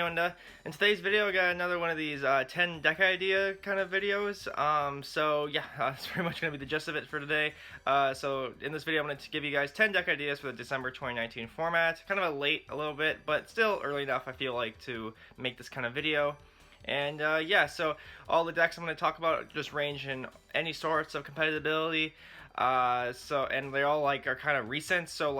Yugioh, and in today's video I got another one of these 10 deck idea kind of videos. So yeah, that's pretty much going to be the gist of it for today. So in this video I'm going to give you guys 10 deck ideas for the December 2019 format. Kind of a little bit, but still early enough I feel like to make this kind of video. And yeah, so all the decks I'm going to talk about just range in any sorts of compatibility. And they all are kind of recent, so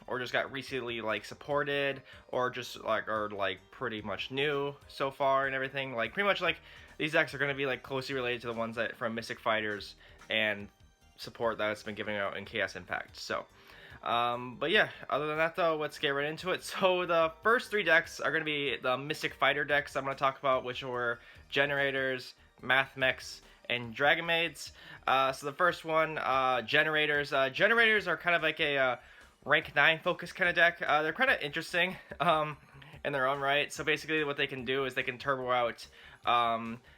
or just got recently supported, or just are pretty much new so far and everything. Pretty much these decks are going to be closely related to the ones that from Mystic Fighters and support that's been giving out in Chaos Impact. So but yeah, other than that though, let's get right into it. So the first three decks are going to be the Mystic Fighter decks I'm going to talk about, which were Generators, Math Mechs, and Dragon Maids. So the first one, Generators. Generators are kind of like a rank 9 focus kind of deck. They're kind of interesting in their own right. So basically what they can do is they can turbo out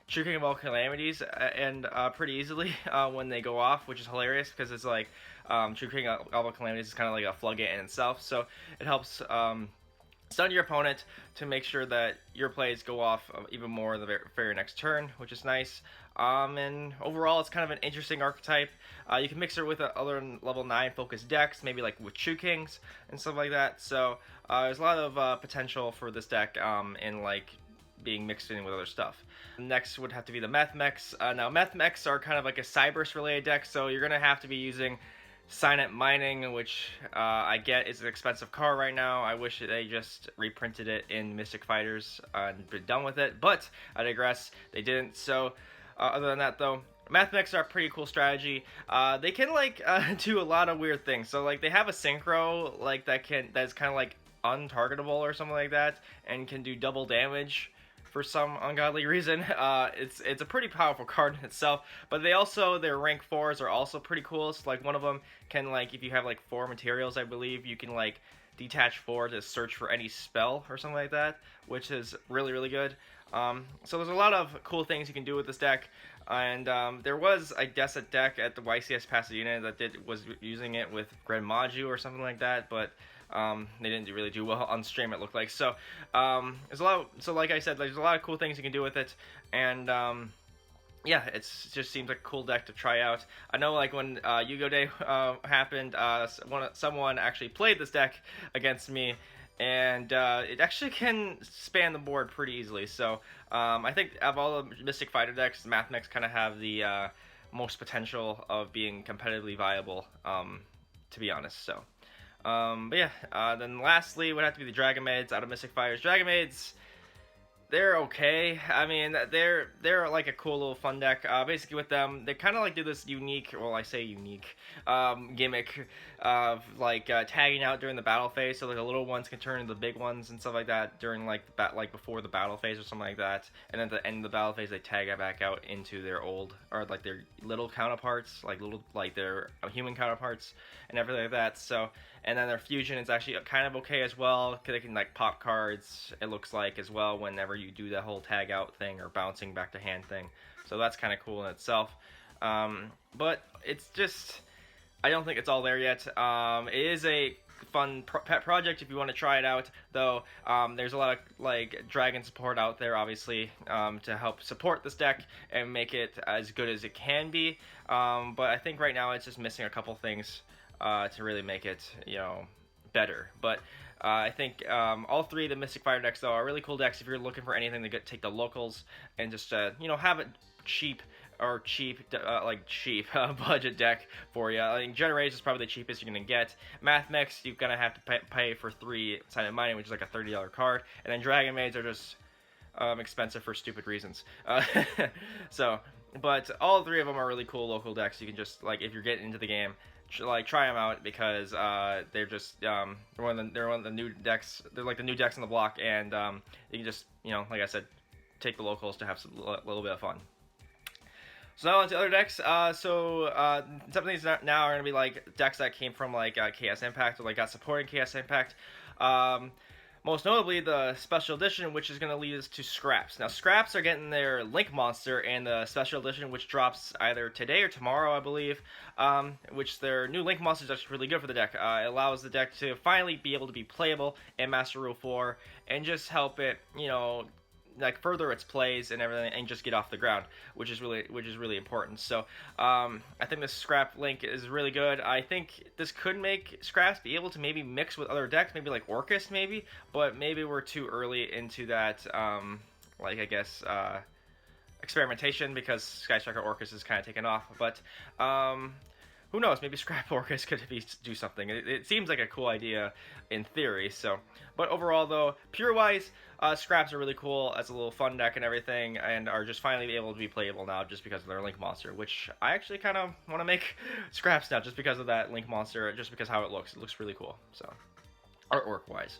True King of all Calamities and pretty easily when they go off, which is hilarious because it's True King of all Calamities is kind of like a floodgate in itself. So it helps stun your opponent to make sure that your plays go off even more in the very next turn, which is nice. And overall, it's kind of an interesting archetype. You can mix it with other level 9 focused decks, maybe with True Kings and stuff like that. So there's a lot of potential for this deck in being mixed in with other stuff. Next would have to be the Math Mechs. Now, Math Mechs are kind of like a Cyberse related deck, so you're going to have to be using Signet Mining, which I get is an expensive card right now. I wish they just reprinted it in Mystic Fighters and been done with it, but I digress. They didn't. So other than that though, Math Mechs are a pretty cool strategy. They can do a lot of weird things. So they have a synchro that's kind of untargetable or something like that, and can do double damage for some ungodly reason. It's a pretty powerful card in itself, but their rank 4s are also pretty cool. So one of them can if you have 4 materials, I believe you can detach 4 to search for any spell or something like that, which is really good. So there's a lot of cool things you can do with this deck, and there was, I guess, a deck at the YCS Pasadena that was using it with Gren Maju or something like that, but they didn't really do well on stream, it looked like. So there's a lot. So like I said, there's a lot of cool things you can do with it, and yeah, it just seems like a cool deck to try out. I know when Yugioh Day happened, someone actually played this deck against me, and it actually can span the board pretty easily. So I think of all the Mystic Fighter decks, Math Mechs kind of have the most potential of being competitively viable, to be honest. So but yeah, then lastly would have to be the Dragon Maids out of Mystic Fighters. Dragon Maids, they're okay. I mean, they're a cool little fun deck. Basically with them, they kind of do this unique, well, I say unique, gimmick of tagging out during the battle phase. So the little ones can turn into the big ones and stuff like that during before the battle phase or something like that. And then at the end of the battle phase, they tag it back out into their old, or their little counterparts, their human counterparts and everything like that. So, and then their fusion is actually kind of okay as well, because they can pop cards, it looks as well, whenever you do that whole tag out thing or bouncing back to hand thing. So that's kind of cool in itself. But it's just, I don't think it's all there yet. It is a fun pet project if you want to try it out, though. There's a lot of dragon support out there, obviously, to help support this deck and make it as good as it can be. But I think right now it's just missing a couple things to really make it, better. But I think all three of the Mystic Fire decks, though, are really cool decks if you're looking for anything to take the locals and just, have it cheap budget deck for you. I think Generators is probably the cheapest you're going to get. Math Mechs, you're going to have to pay for 3 Silent Mining, which is a $30 card. And then Dragon Maids are just expensive for stupid reasons. So, but all 3 of them are really cool local decks. You can just, if you're getting into the game, try them out, because they're just they're one of the new decks. They're the new decks on the block, and you can just like I said, take the locals to have a little bit of fun. So now on to other decks. Some of these now are gonna be decks that came from Chaos Impact, or got support in Chaos Impact. Most notably, the special edition, which is going to lead us to Scraps. Now, Scraps are getting their Link Monster and the special edition, which drops either today or tomorrow, I believe. Which their new Link Monster is actually really good for the deck. It allows the deck to finally be able to be playable in Master Rule 4 and just help it, like further its plays and everything, and just get off the ground, which is really important. So I think this Scrap Link is really good. I think this could make Scraps be able to maybe mix with other decks, maybe like Orcust, maybe, but maybe we're too early into that, like I guess experimentation, because Sky Striker Orcust is kind of taken off. But who knows? Maybe Scrap Orcust could do something. It seems like a cool idea in theory. So, but overall, though, pure-wise, Scraps are really cool as a little fun deck and everything, and are just finally able to be playable now just because of their Link Monster, which I actually kind of want to make Scraps now just because of that Link Monster, just because how it looks. It looks really cool. So, artwork-wise.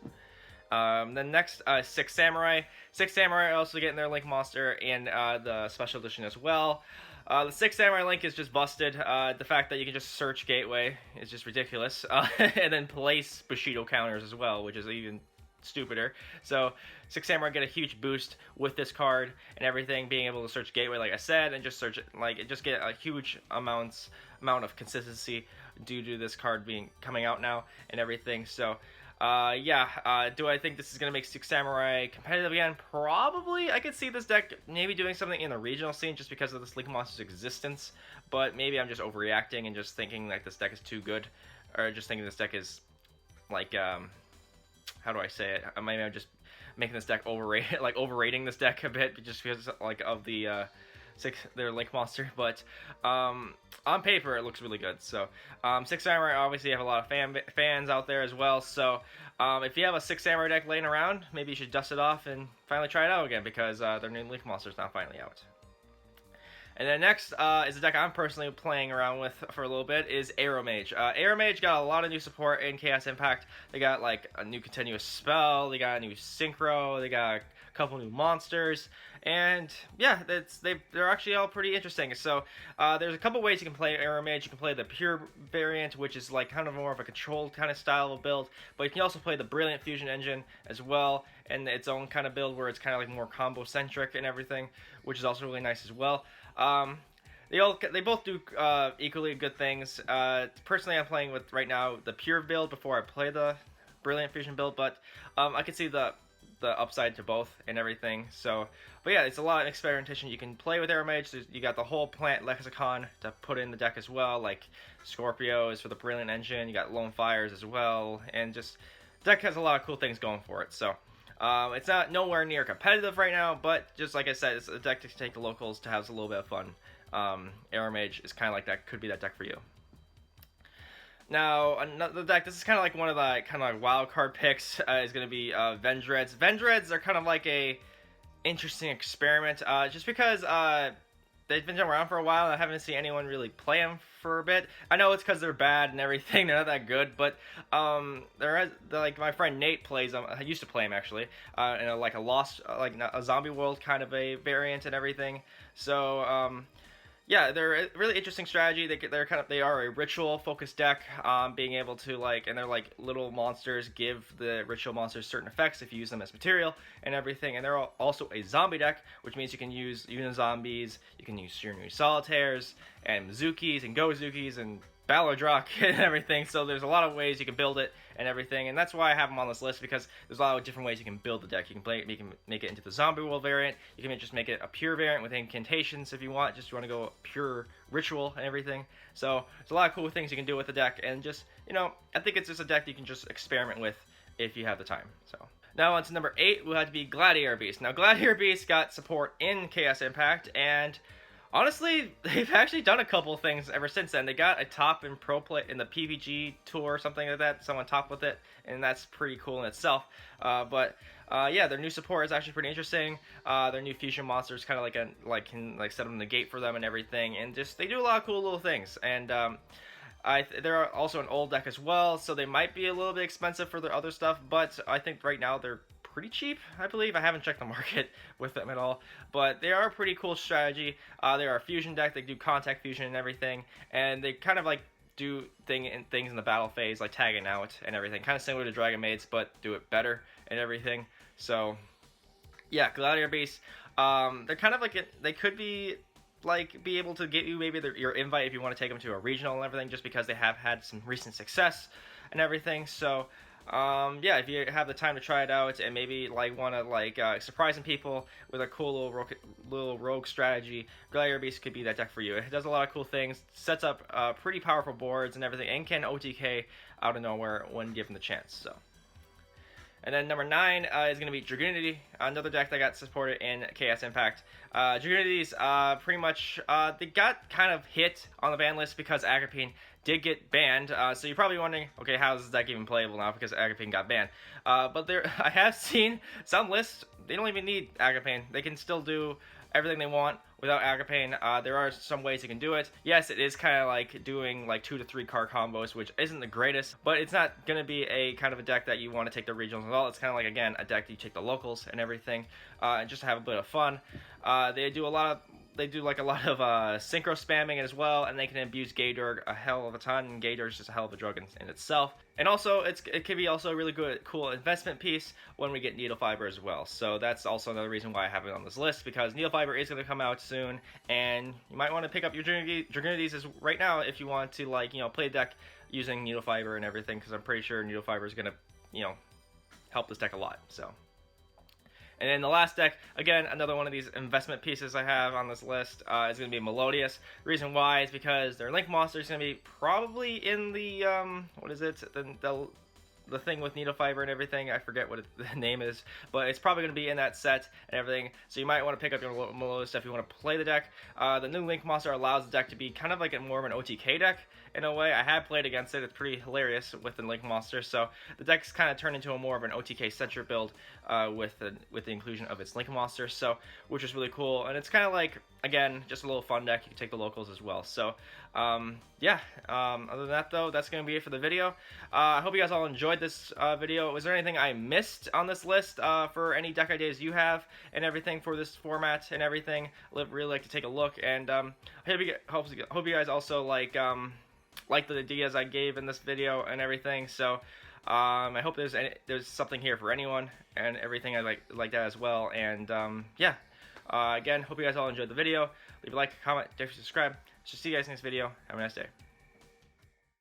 Then next, Six Samurai. Six Samurai are also getting their Link Monster and the special edition as well. The Six Samurai Link is just busted. The fact that you can just search Gateway is just ridiculous. And then place Bushido counters as well, which is even stupider. So Six Samurai get a huge boost with this card and everything, being able to search Gateway, like I said, and just search it, just get a huge amount of consistency due to this card coming out now and everything. So do I think this is going to make Six Samurai competitive again? Probably. I could see this deck maybe doing something in the regional scene just because of this Link Monster's existence, but maybe I'm just overreacting and just thinking like this deck is too good, or just thinking this deck is like, how do I say it? Maybe I'm just making this deck overrating this deck a bit just because like of the their Link Monster, but on paper it looks really good. So Six Samurai obviously have a lot of fans out there as well, so if you have a Six Samurai deck laying around, maybe you should dust it off and finally try it out again, because their new Link Monster is now finally out. And then next is a deck I'm personally playing around with for a little bit, is Aeromage. Aeromage got a lot of new support in Chaos Impact. They got like a new continuous spell, they got a new synchro, they got a couple new monsters, and yeah, they're actually all pretty interesting. So there's a couple ways you can play Aeromage. You can play the pure variant, which is like kind of more of a controlled kind of style of build, but you can also play the Brilliant Fusion Engine as well, and its own kind of build where it's kind of like more combo centric and everything, which is also really nice as well. They both do equally good things. Personally, I'm playing with right now the pure build before I play the Brilliant Fusion build, but I can see the upside to both and everything. So, but yeah, it's a lot of experimentation you can play with Aeromage. You got the whole plant lexicon to put in the deck as well, like Scorpio is for the Brilliant Engine. You got Lone Fires as well, and just the deck has a lot of cool things going for it. So. It's not nowhere near competitive right now, but just like I said, it's a deck to take the locals to have a little bit of fun. Aeromage is kind of like that, could be that deck for you. Now, another deck, this is kind of like one of the kind of like wild card picks, is going to be Vendreads. Vendreads are kind of like a interesting experiment, just because they've been around for a while and I haven't seen anyone really play them for a bit. I know it's because they're bad and everything, they're not that good, but like my friend Nate plays them. I used to play them actually, in a zombie world kind of a variant and everything. So yeah, they're a really interesting strategy. They are a ritual focused deck, being able to and they're like little monsters, give the ritual monsters certain effects if you use them as material and everything. And they're also a zombie deck, which means you can use Unizombies, you can use your new Solitaires, and Mizukis, and Gozukis, and Balladrock and everything. So there's a lot of ways you can build it and everything, and that's why I have them on this list, because there's a lot of different ways you can build the deck. You can make it into the zombie world variant. You can just make it a pure variant with incantations if you want. Just you want to go pure ritual and everything. So there's a lot of cool things you can do with the deck, and just I think it's just a deck you can just experiment with if you have the time. So. Now on to number 8, we'll have to be Gladiator Beast. Now Gladiator Beast got support in Chaos Impact, and honestly, they've actually done a couple of things ever since then. They got a top in pro play in the PVG tour or something like that. Someone top with it, and that's pretty cool in itself. Yeah, their new support is actually pretty interesting. Their new fusion monsters kind of can set them in the gate for them and everything, and just they do a lot of cool little things. And they're also an old deck as well, so they might be a little bit expensive for their other stuff. But I think right now they're pretty cheap, I believe. I haven't checked the market with them at all, but they are a pretty cool strategy. They are a fusion deck. They do contact fusion and everything, and they kind of do things in the battle phase, like tagging out and everything, kind of similar to Dragon Maids, but do it better and everything. So yeah, Gladiator base. They're kind of like they could be like be able to get you maybe your invite if you want to take them to a regional and everything, just because they have had some recent success and everything. So yeah, if you have the time to try it out and maybe like want to like surprise some people with a cool little rogue strategy, Gladiator Beast could be that deck for you. It does a lot of cool things, sets up pretty powerful boards and everything, and can OTK out of nowhere when given the chance. So. And then number 9 is going to be Dragoonity, another deck that got supported in Chaos Impact. Dragoonity's pretty much, they got kind of hit on the ban list because Agrippine did get banned. So you're probably wondering, okay, how is this deck even playable now because Agrippine got banned? But I have seen some lists, they don't even need Agrippine. They can still do everything they want without Agrippine. There are some ways you can do it. Yes, it is kind of like doing like 2 to 3 card combos, which isn't the greatest, but it's not going to be a kind of a deck that you want to take the regionals at all. It's kind of like, again, a deck that you take the locals and everything, and just have a bit of fun. They do like a lot of synchro spamming as well, and they can abuse Gaydurg a hell of a ton, and Gaydurg is just a hell of a drug in itself. And also, it can be also a really good, cool investment piece when we get Needle Fiber as well. So that's also another reason why I have it on this list, because Needle Fiber is going to come out soon, and you might want to pick up your Dragoonities right now if you want to, like, you know, play a deck using Needle Fiber and everything, because I'm pretty sure Needle Fiber is going to, you know, help this deck a lot. So. And then the last deck, again, another one of these investment pieces I have on this list is going to be Melodious. Reason why is because their Link Monster is going to be probably in the, what is it, the thing with Needle Fiber and everything. I forget what the name is, but it's probably going to be in that set and everything. So you might want to pick up your Melodious stuff if you want to play the deck. The new Link Monster allows the deck to be kind of like more of an OTK deck in a way. I have played against it. It's pretty hilarious with the Link Monster. So the deck's kind of turned into a more of an OTK centric build with the inclusion of its Link Monster. So which is really cool, and it's kind of like, again, just a little fun deck. You can take the locals as well. So yeah. Other than that, though, that's going to be it for the video. I hope you guys all enjoyed this video. Was there anything I missed on this list for any deck ideas you have and everything for this format and everything? I'd really like to take a look, and I hope you guys also like the ideas I gave in this video and everything. So I hope there's something here for anyone and everything I like that as well. And yeah, again, hope you guys all enjoyed the video. Leave a like, comment, definitely subscribe. See you guys next video. Have a nice day.